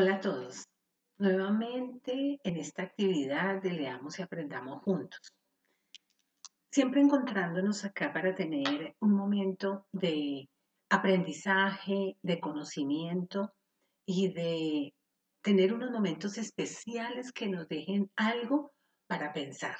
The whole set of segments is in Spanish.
Hola a todos. Nuevamente en esta actividad de Leamos y Aprendamos Juntos. Siempre encontrándonos acá para tener un momento de aprendizaje, de conocimiento y de tener unos momentos especiales que nos dejen algo para pensar.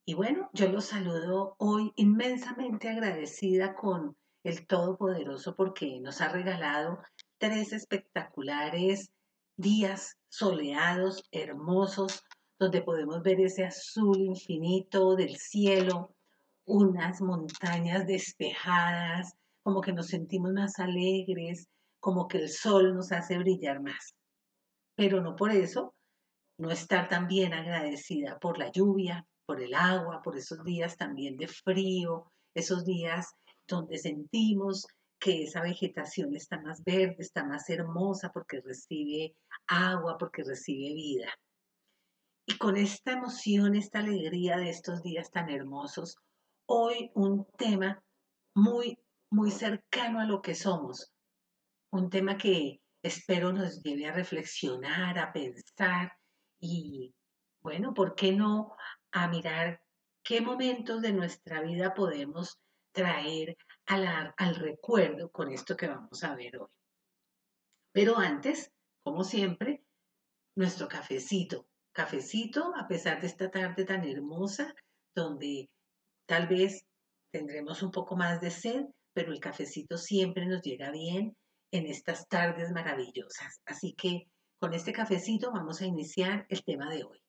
Y bueno, yo los saludo hoy inmensamente agradecida con el Todopoderoso porque nos ha regalado tres espectaculares días soleados, hermosos, donde podemos ver ese azul infinito del cielo, unas montañas despejadas, como que nos sentimos más alegres, como que el sol nos hace brillar más. Pero no por eso no estar también agradecida por la lluvia, por el agua, por esos días también de frío, esos días donde sentimos que esa vegetación está más verde, está más hermosa porque recibe agua, porque recibe vida. Y con esta emoción, esta alegría de estos días tan hermosos, hoy un tema muy, muy cercano a lo que somos, un tema que espero nos lleve a reflexionar, a pensar y, bueno, ¿por qué no a mirar qué momentos de nuestra vida podemos traer al recuerdo con esto que vamos a ver hoy? Pero antes, como siempre, nuestro cafecito. Cafecito, a pesar de esta tarde tan hermosa, donde tal vez tendremos un poco más de sed, pero el cafecito siempre nos llega bien en estas tardes maravillosas. Así que con este cafecito vamos a iniciar el tema de hoy.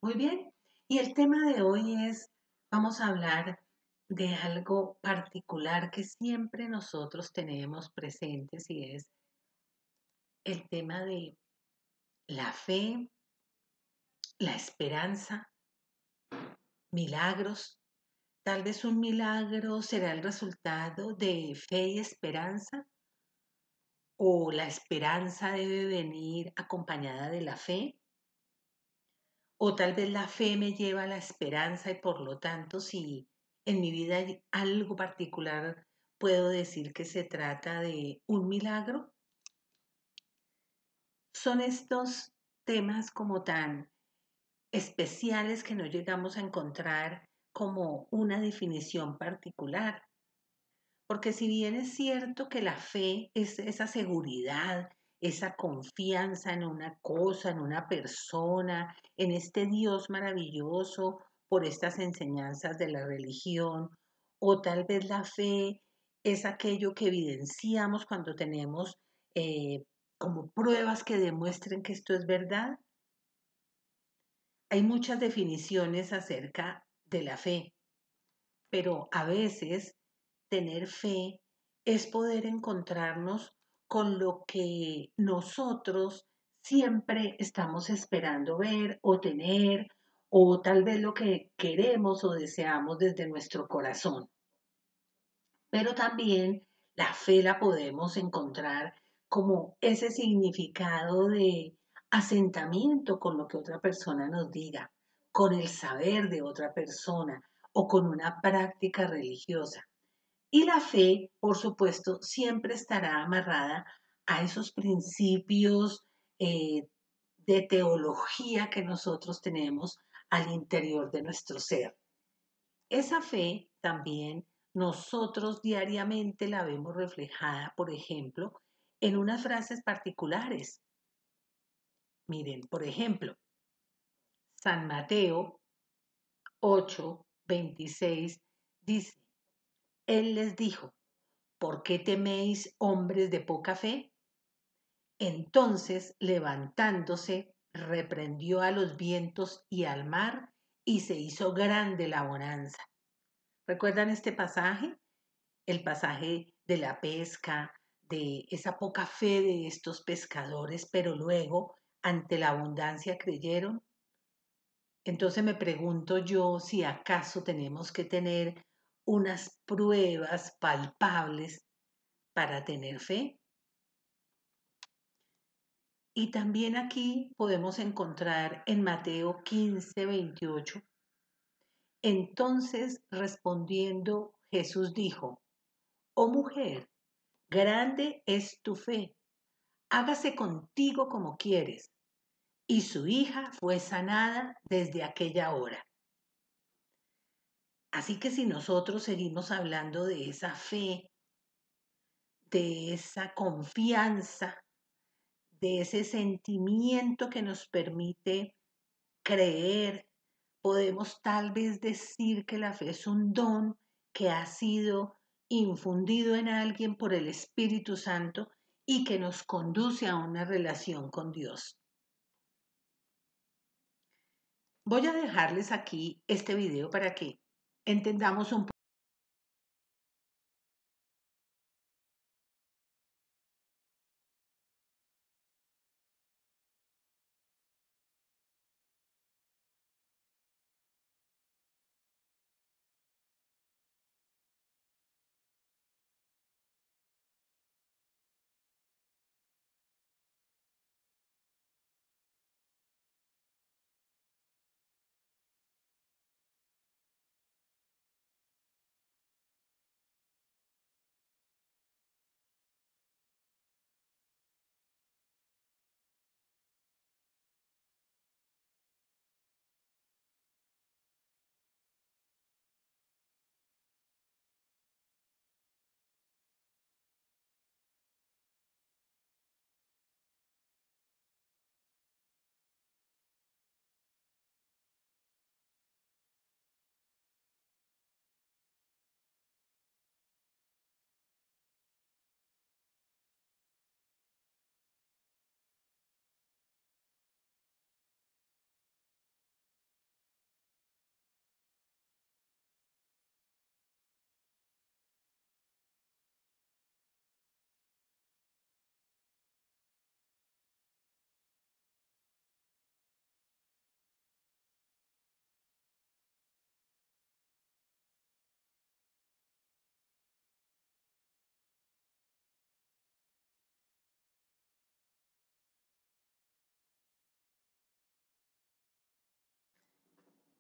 Muy bien, y el tema de hoy es, vamos a hablar de algo particular que siempre nosotros tenemos presentes y es el tema de la fe, la esperanza, milagros. Tal vez un milagro será el resultado de fe y esperanza, o la esperanza debe venir acompañada de la fe, o tal vez la fe me lleva a la esperanza y por lo tanto si en mi vida hay algo particular puedo decir que se trata de un milagro. Son estos temas como tan especiales que no llegamos a encontrar como una definición particular. Porque si bien es cierto que la fe es esa seguridad, esa confianza en una cosa, en una persona, en este Dios maravilloso por estas enseñanzas de la religión, o tal vez la fe es aquello que evidenciamos cuando tenemos eh, como pruebas que demuestren que esto es verdad. Hay muchas definiciones acerca de la fe, pero a veces tener fe es poder encontrarnos con lo que nosotros siempre estamos esperando ver o tener, o tal vez lo que queremos o deseamos desde nuestro corazón. Pero también la fe la podemos encontrar como ese significado de asentamiento con lo que otra persona nos diga, con el saber de otra persona o con una práctica religiosa. Y la fe, por supuesto, siempre estará amarrada a esos principios eh, de teología que nosotros tenemos al interior de nuestro ser. Esa fe también nosotros diariamente la vemos reflejada, por ejemplo, en unas frases particulares. Miren, por ejemplo, San Mateo 8:26 dice, Él les dijo, ¿por qué teméis hombres de poca fe? Entonces, levantándose, reprendió a los vientos y al mar, y se hizo grande la bonanza. ¿Recuerdan este pasaje? El pasaje de la pesca, de esa poca fe de estos pescadores, pero luego, ante la abundancia, creyeron. Entonces me pregunto yo si acaso tenemos que tener unas pruebas palpables para tener fe. Y también aquí podemos encontrar en Mateo 15:28. Entonces respondiendo Jesús dijo, oh mujer, grande es tu fe, hágase contigo como quieres. Y su hija fue sanada desde aquella hora. Así que si nosotros seguimos hablando de esa fe, de esa confianza, de ese sentimiento que nos permite creer, podemos tal vez decir que la fe es un don que ha sido infundido en alguien por el Espíritu Santo y que nos conduce a una relación con Dios. Voy a dejarles aquí este video para que entendamos un poco.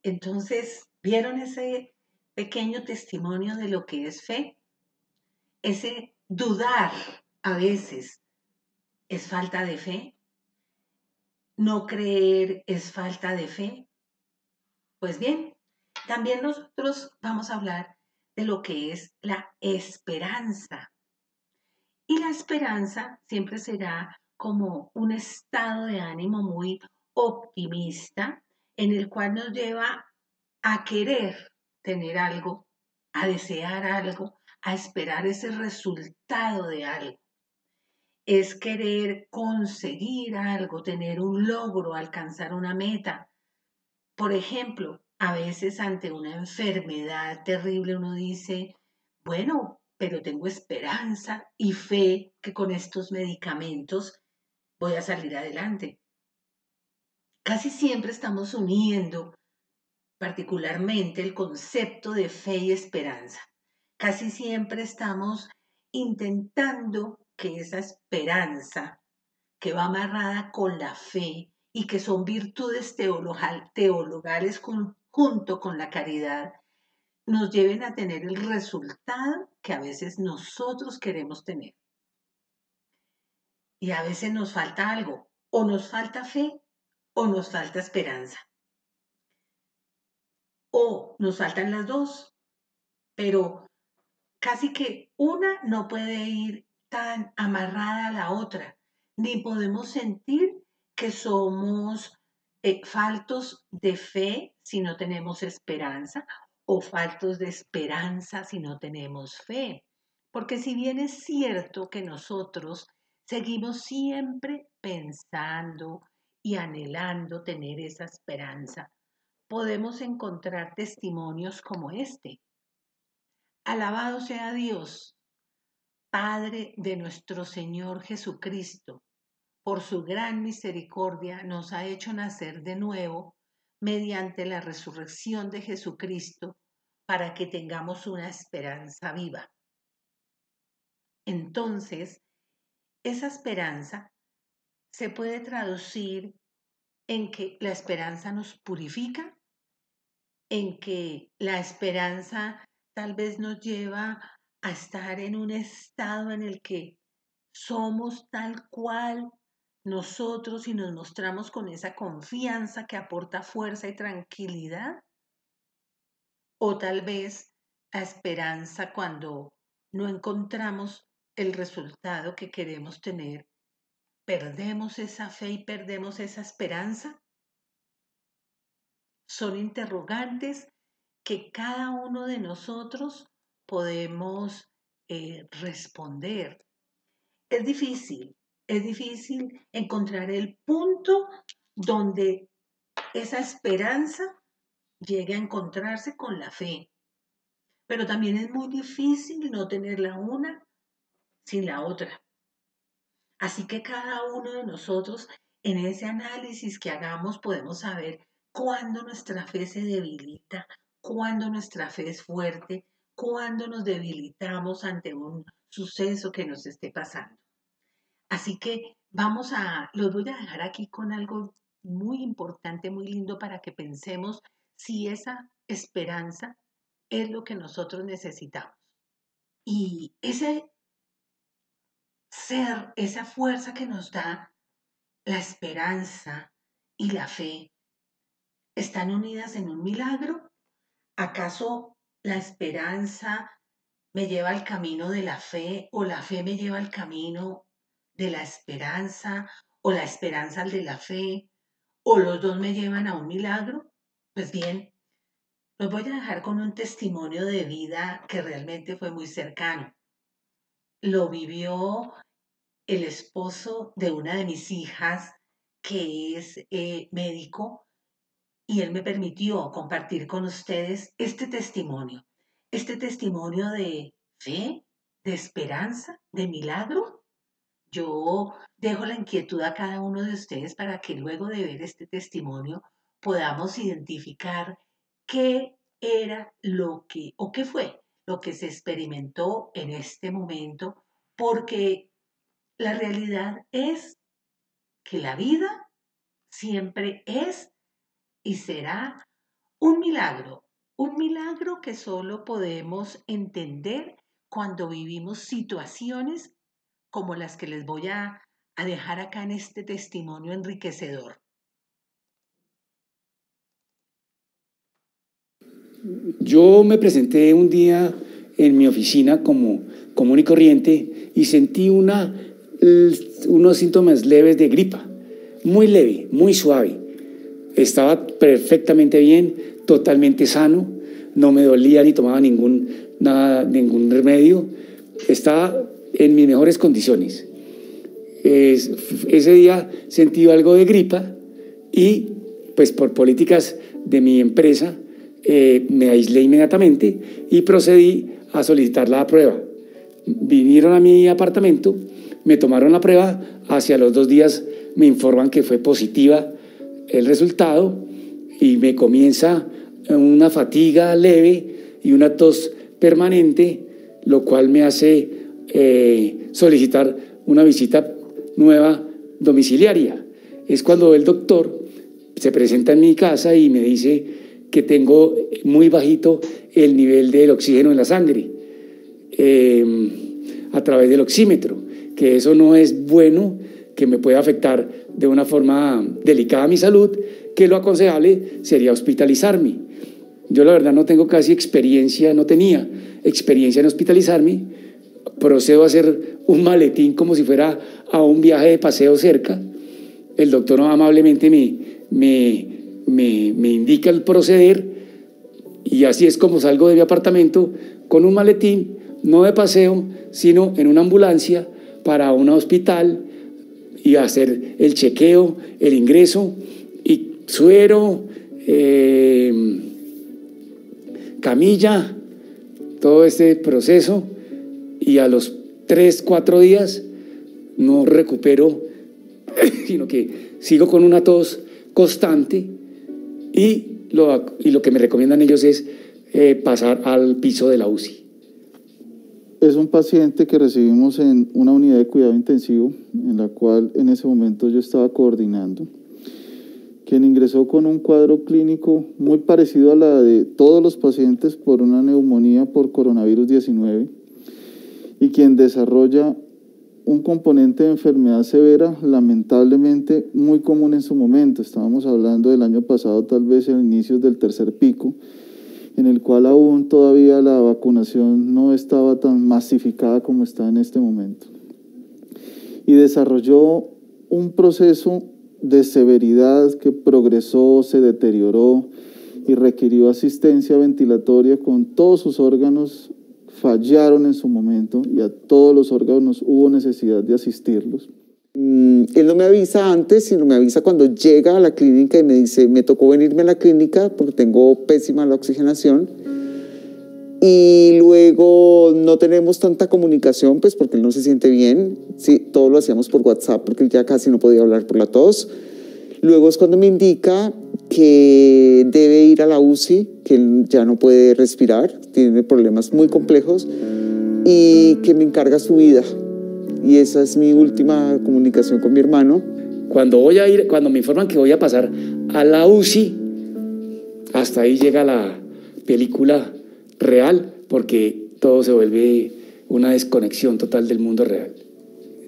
Entonces, ¿vieron ese pequeño testimonio de lo que es fe? Ese dudar a veces es falta de fe. No creer es falta de fe. Pues bien, también nosotros vamos a hablar de lo que es la esperanza. Y la esperanza siempre será como un estado de ánimo muy optimista en el cual nos lleva a querer tener algo, a desear algo, a esperar ese resultado de algo. Es querer conseguir algo, tener un logro, alcanzar una meta. Por ejemplo, a veces ante una enfermedad terrible uno dice, bueno, pero tengo esperanza y fe que con estos medicamentos voy a salir adelante. Casi siempre estamos uniendo particularmente el concepto de fe y esperanza. Casi siempre estamos intentando que esa esperanza que va amarrada con la fe y que son virtudes teologales junto con la caridad, nos lleven a tener el resultado que a veces nosotros queremos tener. Y a veces nos falta algo, o nos falta fe o nos falta esperanza, o nos faltan las dos, pero casi que una no puede ir tan amarrada a la otra, ni podemos sentir que somos faltos de fe si no tenemos esperanza o faltos de esperanza si no tenemos fe. Porque si bien es cierto que nosotros seguimos siempre pensando y anhelando tener esa esperanza, podemos encontrar testimonios como este. Alabado sea Dios, Padre de nuestro Señor Jesucristo, por su gran misericordia nos ha hecho nacer de nuevo mediante la resurrección de Jesucristo para que tengamos una esperanza viva. Entonces, esa esperanza se puede traducir en que la esperanza nos purifica, en que la esperanza tal vez nos lleva a estar en un estado en el que somos tal cual nosotros y nos mostramos con esa confianza que aporta fuerza y tranquilidad, o tal vez la esperanza cuando no encontramos el resultado que queremos tener, perdemos esa fe y perdemos esa esperanza. Son interrogantes que cada uno de nosotros podemos responder. Es difícil encontrar el punto donde esa esperanza llegue a encontrarse con la fe, pero también es muy difícil no tener la una sin la otra. Así que cada uno de nosotros en ese análisis que hagamos podemos saber cuándo nuestra fe se debilita, cuándo nuestra fe es fuerte, cuándo nos debilitamos ante un suceso que nos esté pasando. Así que los voy a dejar aquí con algo muy importante, muy lindo para que pensemos si esa esperanza es lo que nosotros necesitamos. Y ese ser, esa fuerza que nos da la esperanza y la fe, ¿están unidas en un milagro? ¿Acaso la esperanza me lleva al camino de la fe o la fe me lleva al camino de la esperanza o la esperanza al de la fe o los dos me llevan a un milagro? Pues bien, los voy a dejar con un testimonio de vida que realmente fue muy cercano. Lo vivió el esposo de una de mis hijas que es médico y él me permitió compartir con ustedes este testimonio de fe, de esperanza, de milagro. Yo dejo la inquietud a cada uno de ustedes para que luego de ver este testimonio podamos identificar qué era lo que o qué fue lo que se experimentó en este momento, porque la realidad es que la vida siempre es y será un milagro que solo podemos entender cuando vivimos situaciones como las que les voy a dejar acá en este testimonio enriquecedor. Yo me presenté un día en mi oficina como común y corriente y sentí unos síntomas leves de gripa, muy leve, muy suave. Estaba perfectamente bien, totalmente sano, no me dolía ni tomaba ningún remedio, estaba en mis mejores condiciones. Ese día sentí algo de gripa y pues por políticas de mi empresa me aislé inmediatamente y procedí a solicitar la prueba. Vinieron a mi apartamento, me tomaron la prueba, hacia los 2 días me informan que fue positiva el resultado y me comienza una fatiga leve y una tos permanente, lo cual me hace solicitar una visita nueva domiciliaria. Es cuando el doctor se presenta en mi casa y me dice que tengo muy bajito el nivel del oxígeno en la sangre a través del oxímetro, que eso no es bueno, que me puede afectar de una forma delicada a mi salud, que lo aconsejable sería hospitalizarme. Yo la verdad no tengo casi experiencia, no tenía experiencia en hospitalizarme, procedo a hacer un maletín como si fuera a un viaje de paseo cerca. El doctor amablemente me indica el proceder y así es como salgo de mi apartamento con un maletín, no de paseo, sino en una ambulancia para un hospital y hacer el chequeo, el ingreso y suero, camilla, todo este proceso, y a los 3-4 días no recupero, sino que sigo con una tos constante y lo que me recomiendan ellos es pasar al piso de la UCI. Es un paciente que recibimos en una unidad de cuidado intensivo, en la cual en ese momento yo estaba coordinando, quien ingresó con un cuadro clínico muy parecido a la de todos los pacientes por una neumonía por coronavirus 19, y quien desarrolla un componente de enfermedad severa, lamentablemente muy común en su momento. Estábamos hablando del año pasado, tal vez en inicios del tercer pico, en el cual aún todavía la vacunación no estaba tan masificada como está en este momento. Y desarrolló un proceso de severidad que progresó, se deterioró y requirió asistencia ventilatoria con todos sus órganos. Fallaron en su momento y a todos los órganos hubo necesidad de asistirlos. Él no me avisa antes, sino me avisa cuando llega a la clínica y me dice, me tocó venirme a la clínica porque tengo pésima la oxigenación y luego no tenemos tanta comunicación, pues porque él no se siente bien. Sí, todo lo hacíamos por WhatsApp porque él ya casi no podía hablar por la tos. Luego es cuando me indica que debe ir a la UCI, que él ya no puede respirar, tiene problemas muy complejos y que me encarga su vida. Y esa es mi última comunicación con mi hermano. Cuando me informan que voy a pasar a la UCI, hasta ahí llega la película real, porque todo se vuelve una desconexión total del mundo real.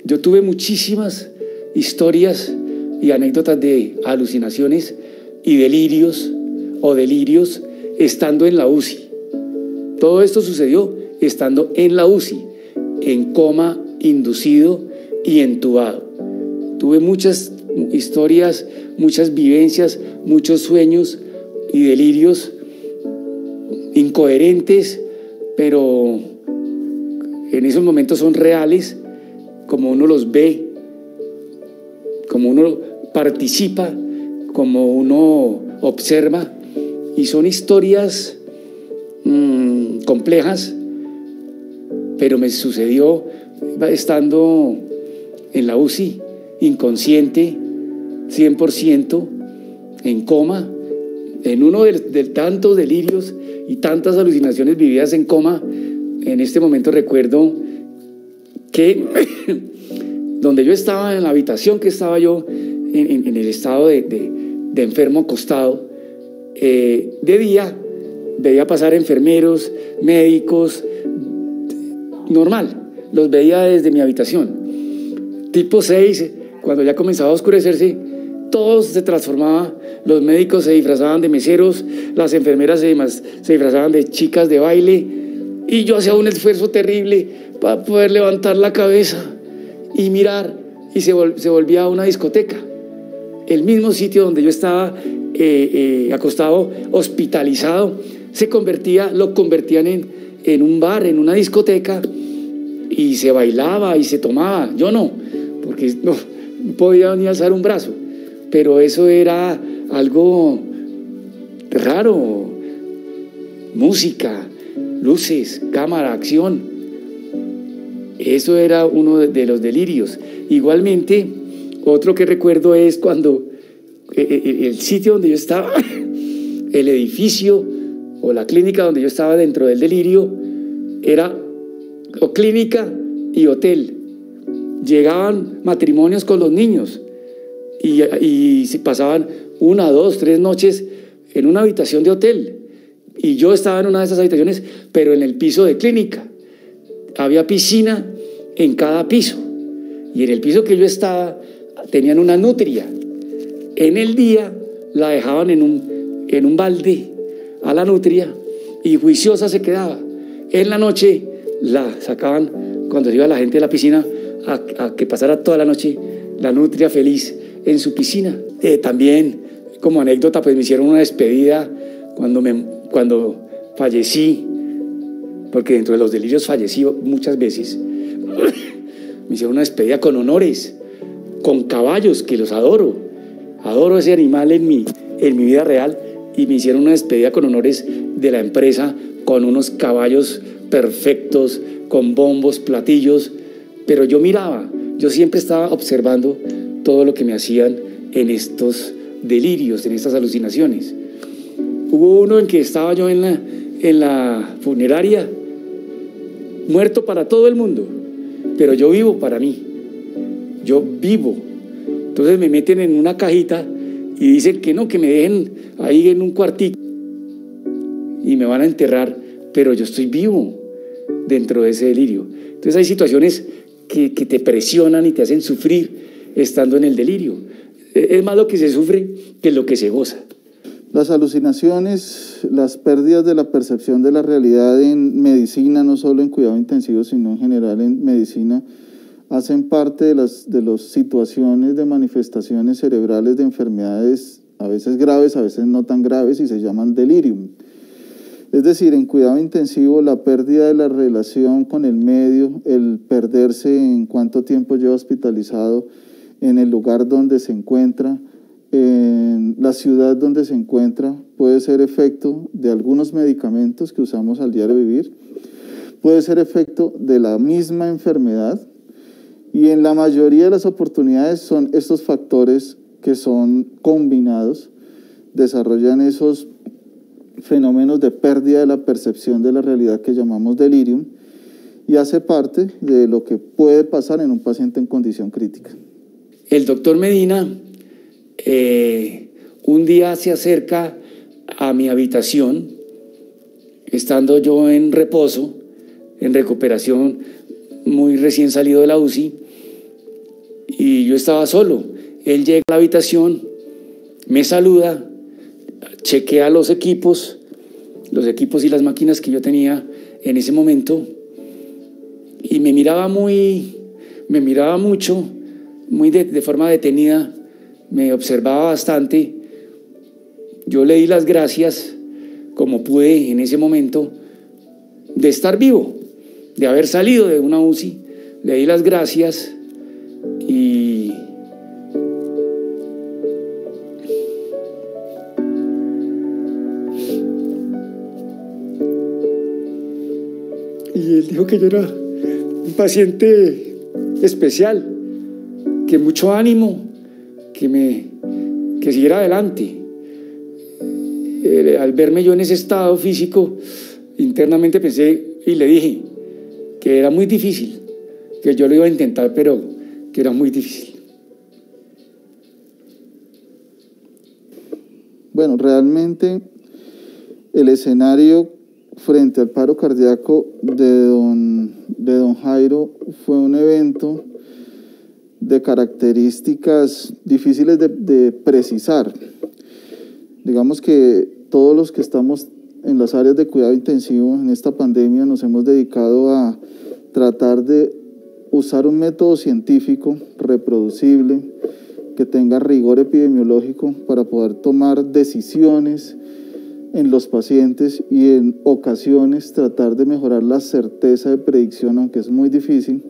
Yo tuve muchísimas historias y anécdotas de alucinaciones y delirios estando en la UCI. Todo esto sucedió estando en la UCI, en coma inducido y entubado. Tuve muchas historias, muchas vivencias, muchos sueños y delirios incoherentes, pero en esos momentos son reales, como uno los ve, como uno participa, como uno observa, y son historias complejas, pero me sucedió estando en la UCI, inconsciente, 100%, en coma, en uno de tantos delirios y tantas alucinaciones vividas en coma. En este momento recuerdo que donde yo estaba, en la habitación que estaba yo, en el estado de enfermo acostado, de día veía pasar enfermeros, médicos, normal, los veía desde mi habitación. Tipo 6, cuando ya comenzaba a oscurecerse, todo se transformaba. Los médicos se disfrazaban de meseros, las enfermeras se disfrazaban de chicas de baile, y yo hacía un esfuerzo terrible para poder levantar la cabeza y mirar, y se volvía una discoteca. El mismo sitio donde yo estaba acostado, hospitalizado, lo convertían en un bar, en una discoteca, y se bailaba y se tomaba. Yo no, porque no podía ni alzar un brazo, pero eso era algo raro. Música, luces, cámara, acción. Eso era uno de los delirios. Igualmente, otro que recuerdo es cuando el sitio donde yo estaba, el edificio o la clínica donde yo estaba dentro del delirio, era o clínica y hotel. Llegaban matrimonios con los niños y se pasaban 1, 2, 3 noches en una habitación de hotel, y yo estaba en una de esas habitaciones, pero en el piso de clínica. Había piscina en cada piso, y en el piso que yo estaba tenían una nutria. En el día la dejaban en un balde a la nutria y juiciosa se quedaba. En la noche la sacaban cuando iba la gente de la piscina a que pasara toda la noche la nutria feliz en su piscina. También, como anécdota, pues me hicieron una despedida cuando fallecí, porque dentro de los delirios fallecí muchas veces. Me hicieron una despedida con honores, con caballos, que los adoro. Adoro ese animal en mi vida real, y me hicieron una despedida con honores de la empresa, con unos caballos perfectos, con bombos, platillos, pero yo miraba, yo siempre estaba observando todo lo que me hacían en estos delirios, en estas alucinaciones. Hubo uno en que estaba yo en la funeraria, muerto para todo el mundo, pero yo vivo para mí, yo vivo. Entonces me meten en una cajita y dicen que no, que me dejen ahí en un cuartito y me van a enterrar, pero yo estoy vivo. dentro de ese delirio. Entonces hay situaciones que te presionan y te hacen sufrir estando en el delirio. Es más lo que se sufre que lo que se goza. Las alucinaciones, las pérdidas de la percepción de la realidad en medicina, no solo en cuidado intensivo, sino en general en medicina, hacen parte de las situaciones de manifestaciones cerebrales de enfermedades a veces graves, a veces no tan graves, y se llaman delirium. Es decir, en cuidado intensivo, la pérdida de la relación con el medio, el perderse en cuánto tiempo lleva hospitalizado, en el lugar donde se encuentra, en la ciudad donde se encuentra, puede ser efecto de algunos medicamentos que usamos al diario vivir, puede ser efecto de la misma enfermedad, y en la mayoría de las oportunidades son estos factores que son combinados, desarrollan esos fenómenos de pérdida de la percepción de la realidad que llamamos delirium, y hace parte de lo que puede pasar en un paciente en condición crítica. El doctor Medina un día se acerca a mi habitación, estando yo en reposo, en recuperación, muy recién salido de la UCI, y yo estaba solo. Él llega a la habitación, me saluda, chequea los equipos y las máquinas que yo tenía en ese momento, y me miraba mucho, muy de forma detenida, me observaba bastante. Yo le di las gracias, como pude en ese momento, de estar vivo, de haber salido de una UCI. Le di las gracias y él dijo que yo era un paciente especial, que mucho ánimo, que siguiera adelante. Al verme yo en ese estado físico, internamente pensé y le dije que era muy difícil, que yo lo iba a intentar, pero que era muy difícil. Bueno, realmente el escenario frente al paro cardíaco de don Jairo fue un evento de características difíciles de precisar. Digamos que todos los que estamos en las áreas de cuidado intensivo en esta pandemia nos hemos dedicado a tratar de usar un método científico reproducible que tenga rigor epidemiológico para poder tomar decisiones en los pacientes y en ocasiones tratar de mejorar la certeza de predicción, aunque es muy difícil.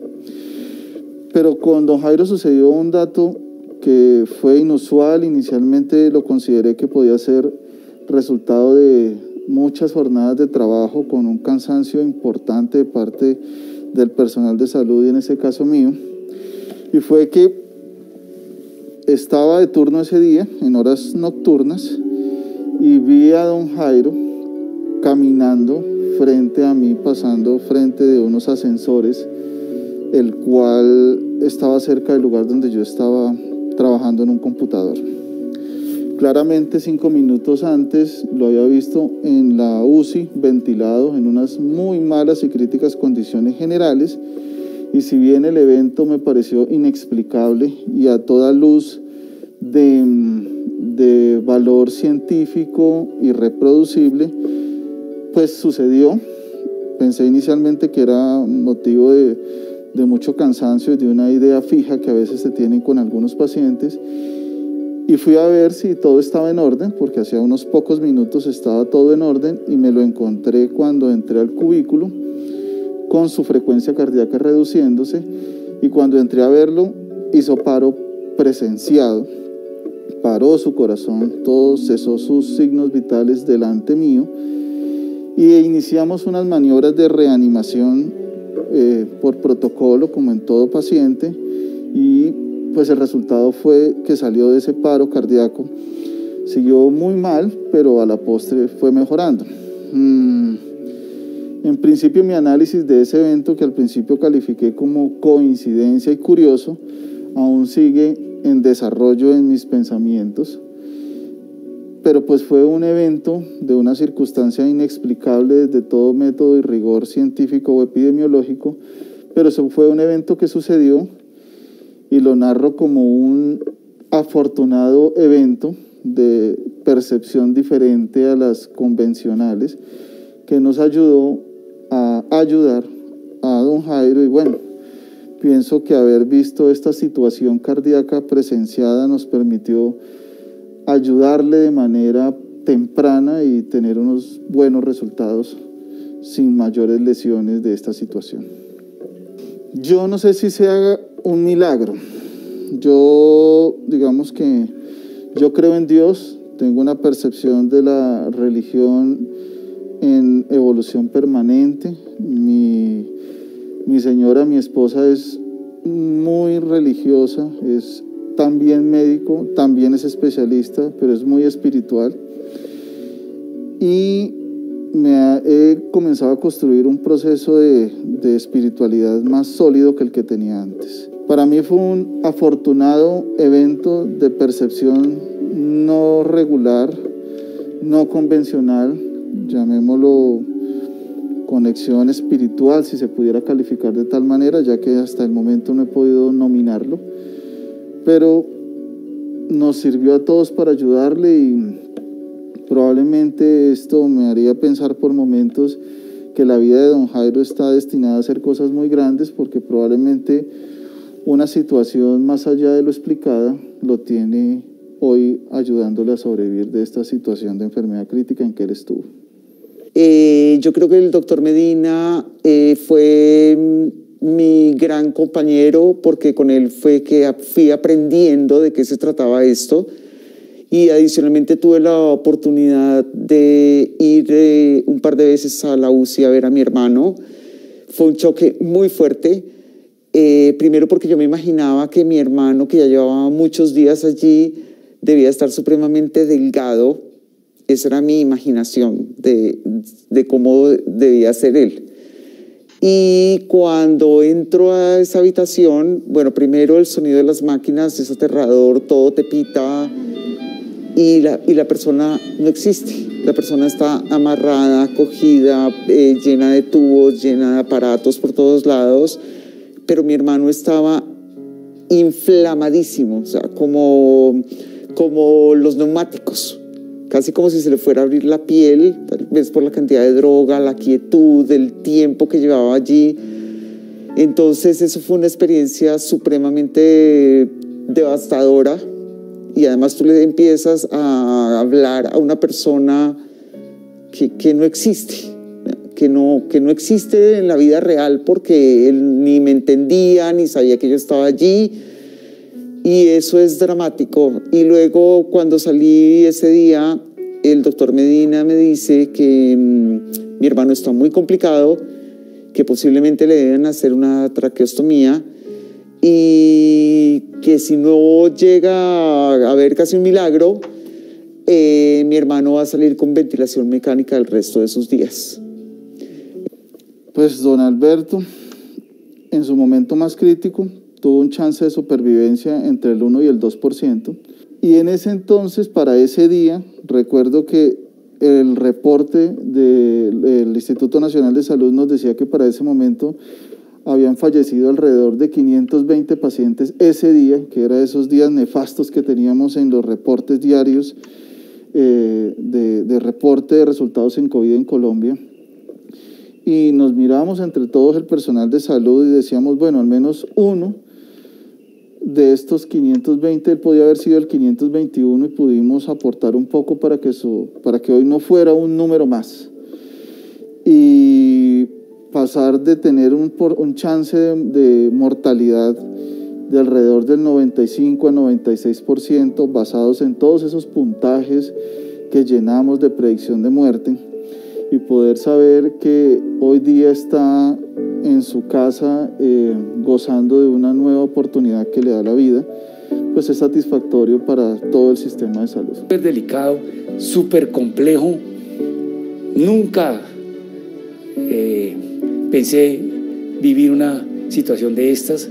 Pero con don Jairo sucedió un dato que fue inusual. Inicialmente lo consideré que podía ser resultado de muchas jornadas de trabajo con un cansancio importante de parte del personal de salud y en ese caso mío. Y fue que estaba de turno ese día, en horas nocturnas, y vi a don Jairo caminando frente a mí, pasando frente de unos ascensores, el cual estaba cerca del lugar donde yo estaba trabajando en un computador. Claramente 5 minutos antes lo había visto en la UCI, ventilado en unas muy malas y críticas condiciones generales, y si bien el evento me pareció inexplicable y a toda luz de valor científico y reproducible, pues sucedió. Pensé inicialmente que era motivo de mucho cansancio y de una idea fija que a veces se tienen con algunos pacientes, y fui a ver si todo estaba en orden, porque hacía unos pocos minutos estaba todo en orden, y me lo encontré cuando entré al cubículo con su frecuencia cardíaca reduciéndose, y cuando entré a verlo hizo paro presenciado, paró su corazón, todo cesó sus signos vitales delante mío, y iniciamos unas maniobras de reanimación por protocolo, como en todo paciente, y pues el resultado fue que salió de ese paro cardíaco. Siguió muy mal, pero a la postre fue mejorando. En principio, mi análisis de ese evento, que al principio califiqué como coincidencia y curioso, aún sigue en desarrollo en mis pensamientos. pero pues fue un evento de una circunstancia inexplicable desde todo método y rigor científico o epidemiológico, pero eso fue un evento que sucedió y lo narro como un afortunado evento de percepción diferente a las convencionales que nos ayudó a ayudar a don Jairo. Y bueno, pienso que haber visto esta situación cardíaca presenciada nos permitió ayudarle de manera temprana y tener unos buenos resultados sin mayores lesiones de esta situación. Yo no sé si sea un milagro. Yo, digamos que yo creo en Dios, tengo una percepción de la religión en evolución permanente. Mi señora, mi esposa, es muy religiosa, es también médico, también es especialista, pero es muy espiritual. Y he comenzado a construir un proceso de espiritualidad más sólido que el que tenía antes. Para mí fue un afortunado evento de percepción no regular, no convencional, llamémoslo conexión espiritual, si se pudiera calificar de tal manera, ya que hasta el momento no he podido nominarlo, pero nos sirvió a todos para ayudarle y probablemente esto me haría pensar por momentos que la vida de don Jairo está destinada a hacer cosas muy grandes, porque probablemente una situación más allá de lo explicada lo tiene hoy ayudándole a sobrevivir de esta situación de enfermedad crítica en que él estuvo. Yo creo que el doctor Medina fue mi gran compañero, porque con él fue que fui aprendiendo de qué se trataba esto, y adicionalmente tuve la oportunidad de ir un par de veces a la UCI a ver a mi hermano. Fue un choque muy fuerte, primero porque yo me imaginaba que mi hermano, que ya llevaba muchos días allí, debía estar supremamente delgado. Esa era mi imaginación de cómo debía ser él. Y cuando entro a esa habitación, bueno, primero el sonido de las máquinas es aterrador, todo te pita y la persona no existe. La persona está amarrada, cogida, llena de tubos, llena de aparatos por todos lados, pero mi hermano estaba inflamadísimo, o sea, como los neumáticos. Casi como si se le fuera a abrir la piel, tal vez por la cantidad de droga, la quietud, el tiempo que llevaba allí. Entonces eso fue una experiencia supremamente devastadora, y además tú le empiezas a hablar a una persona que no existe, que no existe en la vida real, porque él ni me entendía, ni sabía que yo estaba allí. Y eso es dramático. Y luego, cuando salí ese día, el doctor Medina me dice que mi hermano está muy complicado, que posiblemente le deben hacer una traqueostomía, y que si no llega a haber casi un milagro, mi hermano va a salir con ventilación mecánica el resto de sus días. Pues don Alberto, en su momento más crítico, tuvo un chance de supervivencia entre el 1 y el 2%. Y en ese entonces, para ese día, recuerdo que el reporte del Instituto Nacional de Salud nos decía que para ese momento habían fallecido alrededor de 520 pacientes ese día, que era esos días nefastos que teníamos en los reportes diarios de reporte de resultados en COVID en Colombia. Y nos mirábamos entre todos el personal de salud y decíamos, bueno, al menos uno de estos 520, él podía haber sido el 521, y pudimos aportar un poco para que hoy no fuera un número más. Y pasar de tener un chance de mortalidad de alrededor del 95 a 96%, basados en todos esos puntajes que llenamos de predicción de muerte, y poder saber que hoy día está en su casa gozando de una nueva oportunidad que le da la vida, pues es satisfactorio para todo el sistema de salud. Súper delicado, súper complejo. Nunca pensé vivir una situación de estas.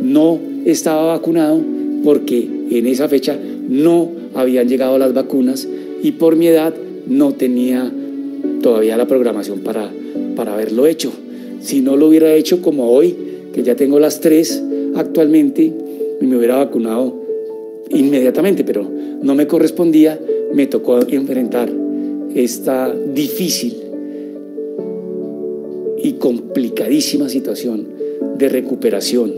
No estaba vacunado porque en esa fecha no habían llegado las vacunas y por mi edad no tenía todavía la programación para haberlo hecho. Si no lo hubiera hecho como hoy, que ya tengo las 3 actualmente, me hubiera vacunado inmediatamente, pero no me correspondía, me tocó enfrentar esta difícil y complicadísima situación de recuperación.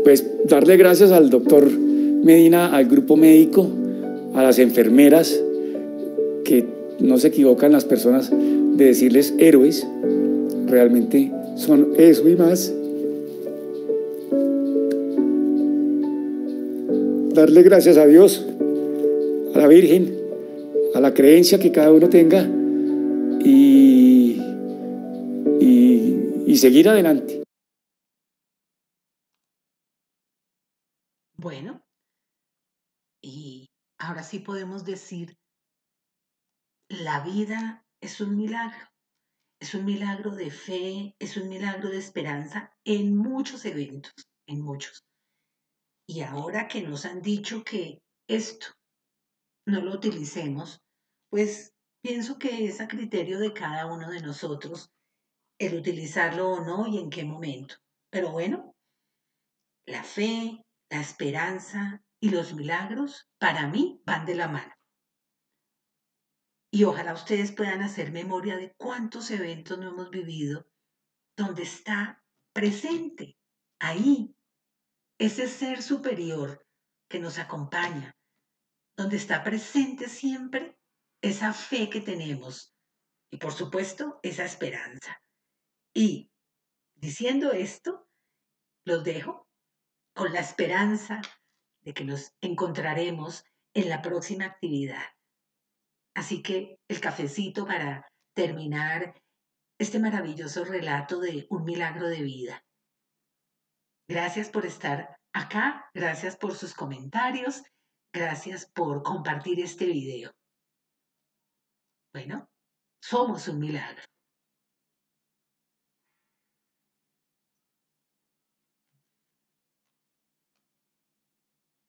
Pues darle gracias al doctor Medina, al grupo médico, a las enfermeras, que no se equivocan las personas de decirles héroes, realmente son eso y más. Darle gracias a Dios, a la Virgen, a la creencia que cada uno tenga y seguir adelante. Bueno, y ahora sí podemos decir, la vida es un milagro de fe, es un milagro de esperanza en muchos eventos, en muchos. Y ahora que nos han dicho que esto no lo utilicemos, pues pienso que es a criterio de cada uno de nosotros el utilizarlo o no y en qué momento. Pero bueno, la fe, la esperanza y los milagros para mí van de la mano. Y ojalá ustedes puedan hacer memoria de cuántos eventos no hemos vivido donde está presente ahí ese ser superior que nos acompaña, donde está presente siempre esa fe que tenemos y por supuesto esa esperanza. Y diciendo esto, los dejo con la esperanza de que nos encontraremos en la próxima actividad. Así que el cafecito para terminar este maravilloso relato de un milagro de vida. Gracias por estar acá, gracias por sus comentarios, gracias por compartir este video. Bueno, somos un milagro.